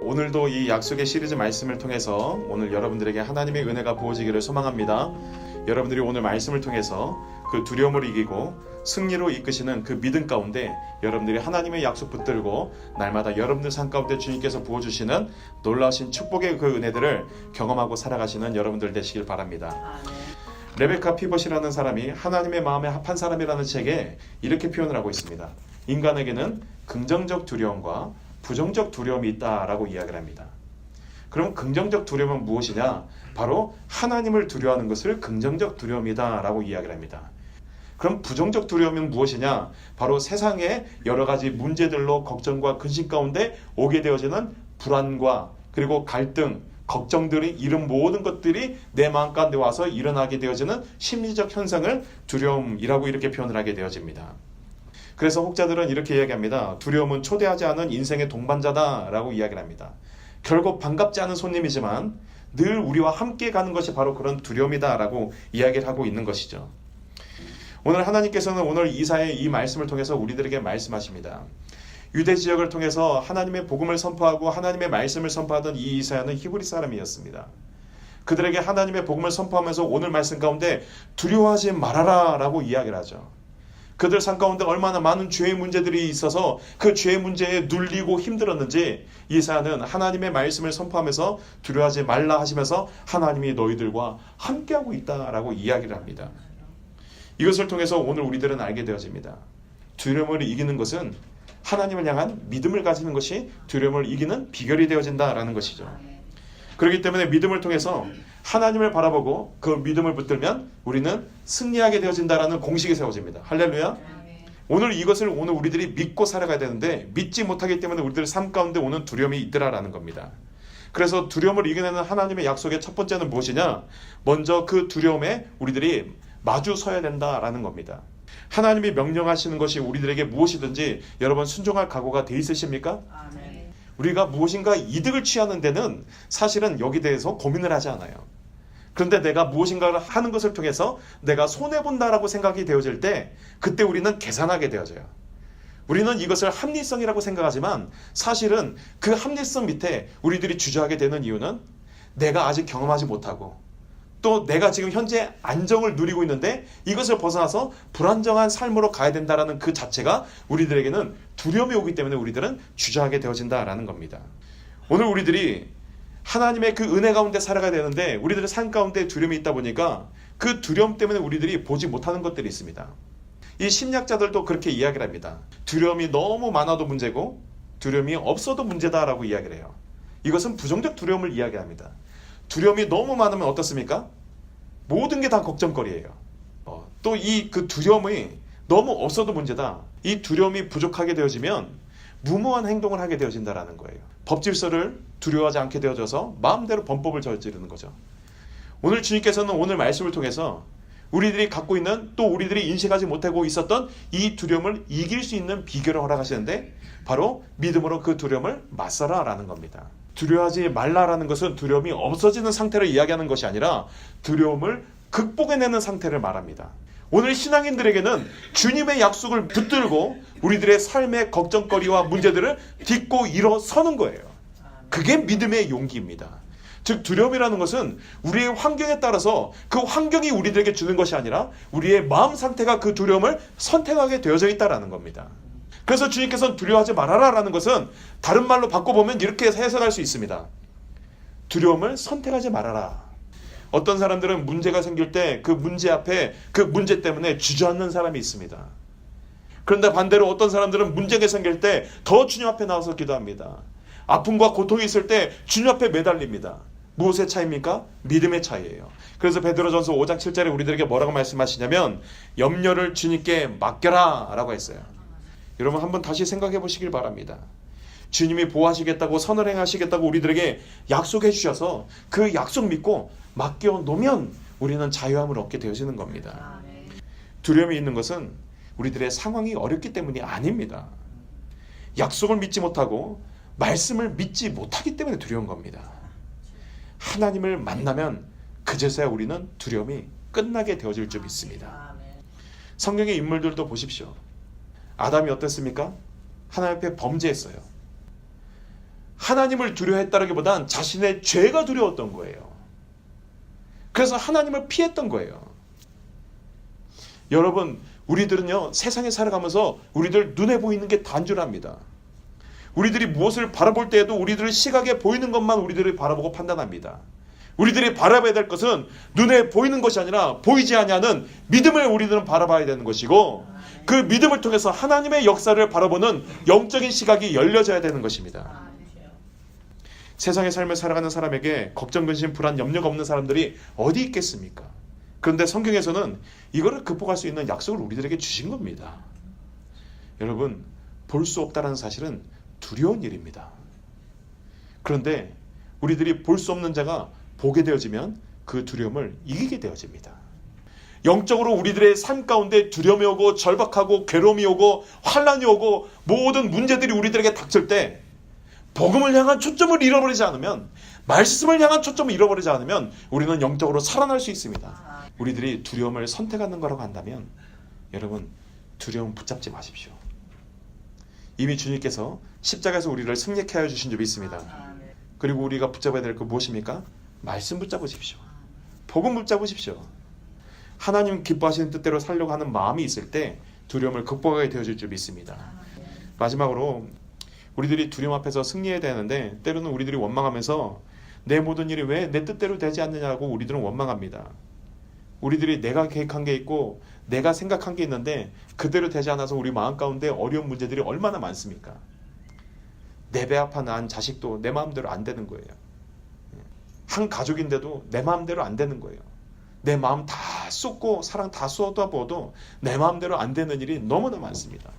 오늘도 이 약속의 시리즈 말씀을 통해서 오늘 여러분들에게 하나님의 은혜가 부어지기를 소망합니다. 여러분들이 오늘 말씀을 통해서 그 두려움을 이기고 승리로 이끄시는 그 믿음 가운데 여러분들이 하나님의 약속 붙들고 날마다 여러분들 삶 가운데 주님께서 부어주시는 놀라우신 축복의 그 은혜들을 경험하고 살아가시는 여러분들 되시길 바랍니다. 레베카 피봇이라는 사람이 하나님의 마음에 합한 사람이라는 책에 이렇게 표현을 하고 있습니다. 인간에게는 긍정적 두려움과 부정적 두려움이 있다라고 이야기를 합니다. 그럼 긍정적 두려움은 무엇이냐? 바로 하나님을 두려워하는 것을 긍정적 두려움이다라고 이야기를 합니다. 그럼 부정적 두려움은 무엇이냐? 바로 세상의 여러 가지 문제들로 걱정과 근심 가운데 오게 되어지는 불안과 그리고 갈등, 걱정들이 이런 모든 것들이 내 마음 가운데 와서 일어나게 되어지는 심리적 현상을 두려움이라고 이렇게 표현을 하게 되어집니다. 그래서 혹자들은 이렇게 이야기합니다. 두려움은 초대하지 않은 인생의 동반자다라고 이야기를 합니다. 결국 반갑지 않은 손님이지만 늘 우리와 함께 가는 것이 바로 그런 두려움이다라고 이야기를 하고 있는 것이죠. 오늘 하나님께서는 오늘 이사의 이 말씀을 통해서 우리들에게 말씀하십니다. 유대 지역을 통해서 하나님의 복음을 선포하고 하나님의 말씀을 선포하던 이 이사야는 히브리 사람이었습니다. 그들에게 하나님의 복음을 선포하면서 오늘 말씀 가운데 두려워하지 말아라 라고 이야기를 하죠. 그들 삶 가운데 얼마나 많은 죄의 문제들이 있어서 그 죄의 문제에 눌리고 힘들었는지 이사야는 하나님의 말씀을 선포하면서 두려워하지 말라 하시면서 하나님이 너희들과 함께하고 있다라고 이야기를 합니다. 이것을 통해서 오늘 우리들은 알게 되어집니다. 두려움을 이기는 것은 하나님을 향한 믿음을 가지는 것이 두려움을 이기는 비결이 되어진다라는 것이죠. 그렇기 때문에 믿음을 통해서 하나님을 바라보고 그 믿음을 붙들면 우리는 승리하게 되어진다라는 공식이 세워집니다. 할렐루야. 오늘 이것을 오늘 우리들이 믿고 살아가야 되는데 믿지 못하기 때문에 우리들 삶 가운데 오는 두려움이 있더라라는 겁니다. 그래서 두려움을 이겨내는 하나님의 약속의 첫 번째는 무엇이냐? 먼저 그 두려움에 우리들이 마주 서야 된다라는 겁니다. 하나님이 명령하시는 것이 우리들에게 무엇이든지 여러분 순종할 각오가 돼 있으십니까? 아멘. 우리가 무엇인가 이득을 취하는 데는 사실은 여기 대해서 고민을 하지 않아요. 그런데 내가 무엇인가를 하는 것을 통해서 내가 손해본다라고 생각이 되어질 때 그때 우리는 계산하게 되어져요. 우리는 이것을 합리성이라고 생각하지만 사실은 그 합리성 밑에 우리들이 주저하게 되는 이유는 내가 아직 경험하지 못하고 또 내가 지금 현재 안정을 누리고 있는데 이것을 벗어나서 불안정한 삶으로 가야 된다는 그 자체가 우리들에게는 두려움이 오기 때문에 우리들은 주저하게 되어진다라는 겁니다. 오늘 우리들이 하나님의 그 은혜 가운데 살아가야 되는데 우리들의 삶 가운데 두려움이 있다 보니까 그 두려움 때문에 우리들이 보지 못하는 것들이 있습니다. 이 심리학자들도 그렇게 이야기를 합니다. 두려움이 너무 많아도 문제고 두려움이 없어도 문제다라고 이야기를 해요. 이것은 부정적 두려움을 이야기합니다. 두려움이 너무 많으면 어떻습니까? 모든 게 다 걱정거리예요. 또 이 그 두려움이 너무 없어도 문제다. 이 두려움이 부족하게 되어지면 무모한 행동을 하게 되어진다라는 거예요. 법질서를 두려워하지 않게 되어져서 마음대로 범법을 저지르는 거죠. 오늘 주님께서는 오늘 말씀을 통해서 우리들이 갖고 있는 또 우리들이 인식하지 못하고 있었던 이 두려움을 이길 수 있는 비결을 허락하시는데 바로 믿음으로 그 두려움을 맞서라라는 겁니다. 두려워하지 말라라는 것은 두려움이 없어지는 상태를 이야기하는 것이 아니라 두려움을 극복해내는 상태를 말합니다. 오늘 신앙인들에게는 주님의 약속을 붙들고 우리들의 삶의 걱정거리와 문제들을 딛고 일어서는 거예요. 그게 믿음의 용기입니다. 즉 두려움이라는 것은 우리의 환경에 따라서 그 환경이 우리들에게 주는 것이 아니라 우리의 마음 상태가 그 두려움을 선택하게 되어져 있다는 겁니다. 그래서 주님께서는 두려워하지 말아라라는 것은 다른 말로 바꿔보면 이렇게 해석할 수 있습니다. 두려움을 선택하지 말아라. 어떤 사람들은 문제가 생길 때 그 문제 앞에 그 문제 때문에 주저앉는 사람이 있습니다. 그런데 반대로 어떤 사람들은 문제가 생길 때 더 주님 앞에 나와서 기도합니다. 아픔과 고통이 있을 때 주님 앞에 매달립니다. 무엇의 차이입니까? 믿음의 차이예요. 그래서 베드로전서 5장 7절에 우리들에게 뭐라고 말씀하시냐면 염려를 주님께 맡겨라 라고 했어요. 여러분 한번 다시 생각해 보시길 바랍니다. 주님이 보호하시겠다고 선을 행하시겠다고 우리들에게 약속해 주셔서 그 약속 믿고 맡겨 놓으면 우리는 자유함을 얻게 되어지는 겁니다. 두려움이 있는 것은 우리들의 상황이 어렵기 때문이 아닙니다. 약속을 믿지 못하고 말씀을 믿지 못하기 때문에 두려운 겁니다. 하나님을 만나면 그제서야 우리는 두려움이 끝나게 되어질 줄 믿습니다. 성경의 인물들도 보십시오. 아담이 어땠습니까? 하나님 앞에 범죄했어요. 하나님을 두려워했다기보단 자신의 죄가 두려웠던 거예요. 그래서 하나님을 피했던 거예요. 여러분, 우리들은요, 세상에 살아가면서 우리들 눈에 보이는 게 단순합니다. 우리들이 무엇을 바라볼 때에도 우리들 시각에 보이는 것만 우리들을 바라보고 판단합니다. 우리들이 바라봐야 될 것은 눈에 보이는 것이 아니라 보이지 아니하는 믿음을 우리들은 바라봐야 되는 것이고, 그 믿음을 통해서 하나님의 역사를 바라보는 영적인 시각이 열려져야 되는 것입니다. 세상의 삶을 살아가는 사람에게 걱정, 근심, 불안, 염려가 없는 사람들이 어디 있겠습니까? 그런데 성경에서는 이거를 극복할 수 있는 약속을 우리들에게 주신 겁니다. 여러분, 볼 수 없다는 사실은 두려운 일입니다. 그런데 우리들이 볼 수 없는 자가 보게 되어지면 그 두려움을 이기게 되어집니다. 영적으로 우리들의 삶 가운데 두려움이 오고 절박하고 괴로움이 오고 환난이 오고 모든 문제들이 우리들에게 닥칠 때 복음을 향한 초점을 잃어버리지 않으면, 말씀을 향한 초점을 잃어버리지 않으면 우리는 영적으로 살아날 수 있습니다. 우리들이 두려움을 선택하는 거라고 한다면 여러분, 두려움 붙잡지 마십시오. 이미 주님께서 십자가에서 우리를 승리케 하여 주신 점이 있습니다. 그리고 우리가 붙잡아야 될 거 무엇입니까? 말씀 붙잡으십시오. 복음 붙잡으십시오. 하나님 기뻐하시는 뜻대로 살려고 하는 마음이 있을 때 두려움을 극복하게 되어질 줄 믿습니다. 마지막으로 우리들이 두려움 앞에서 승리해야 되는데 때로는 우리들이 원망하면서 내 모든 일이 왜 내 뜻대로 되지 않느냐고 우리들은 원망합니다. 우리들이 내가 계획한 게 있고 내가 생각한 게 있는데 그대로 되지 않아서 우리 마음 가운데 어려운 문제들이 얼마나 많습니까? 내 배 아파 낳은 자식도 내 마음대로 안 되는 거예요. 한 가족인데도 내 마음대로 안 되는 거예요. 내 마음 다 쏟고 사랑 다 쏟아부어도 내 마음대로 안 되는 일이 너무나 많습니다.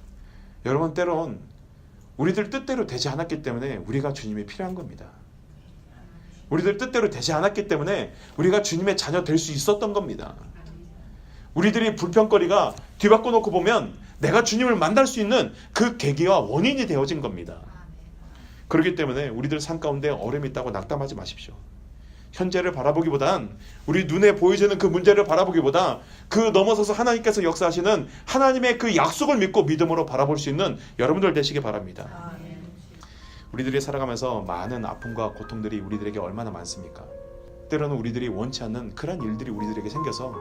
여러분, 때론 우리들 뜻대로 되지 않았기 때문에 우리가 주님이 필요한 겁니다. 우리들 뜻대로 되지 않았기 때문에 우리가 주님의 자녀 될 수 있었던 겁니다. 우리들이 불평거리가 뒤바꿔 놓고 보면 내가 주님을 만날 수 있는 그 계기와 원인이 되어진 겁니다. 그렇기 때문에 우리들 삶 가운데 어려움이 있다고 낙담하지 마십시오. 현재를 바라보기보단, 우리 눈에 보이지는 그 문제를 바라보기보다 그 넘어서서 하나님께서 역사하시는 하나님의 그 약속을 믿고 믿음으로 바라볼 수 있는 여러분들 되시기 바랍니다. 우리들이 살아가면서 많은 아픔과 고통들이 우리들에게 얼마나 많습니까? 때로는 우리들이 원치 않는 그런 일들이 우리들에게 생겨서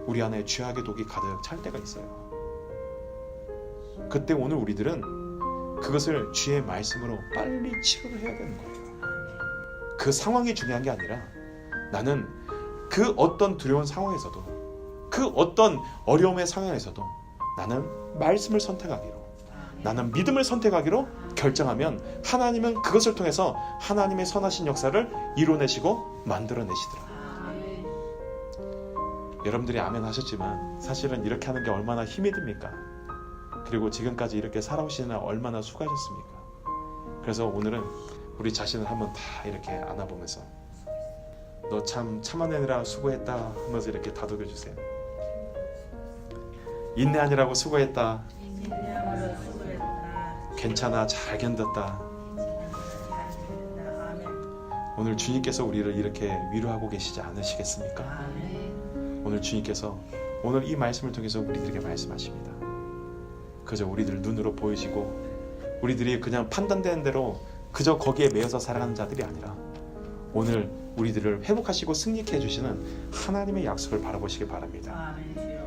우리 안에 죄악의 독이 가득 찰 때가 있어요. 그때 오늘 우리들은 그것을 주의 말씀으로 빨리 치료를 해야 되는 거예요. 그 상황이 중요한 게 아니라 나는 그 어떤 두려운 상황에서도, 그 어떤 어려움의 상황에서도 나는 말씀을 선택하기로, 나는 믿음을 선택하기로 결정하면 하나님은 그것을 통해서 하나님의 선하신 역사를 이뤄내시고 만들어내시더라. 여러분들이 아멘 하셨지만 사실은 이렇게 하는 게 얼마나 힘이 듭니까? 그리고 지금까지 이렇게 살아오시느라 얼마나 수고하셨습니까? 그래서 오늘은 우리 자신을 한번 다 이렇게 안아보면서 너 참 참아내느라 수고했다 하면서 이렇게 다독여 주세요. 인내하느라고 수고했다. 괜찮아, 잘 견뎠다. 오늘 주님께서 우리를 이렇게 위로하고 계시지 않으시겠습니까? 오늘 주님께서 오늘 이 말씀을 통해서 우리들에게 말씀하십니다. 그저 우리들 눈으로 보이시고 우리들이 그냥 판단되는 대로 그저 거기에 매여서 살아가는 자들이 아니라 오늘 우리들을 회복하시고 승리케 해주시는 하나님의 약속을 바라보시길 바랍니다.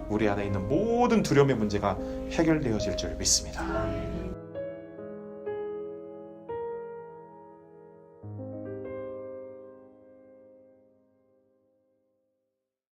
우리 안에 있는 모든 두려움의 문제가 해결되어질 줄 믿습니다.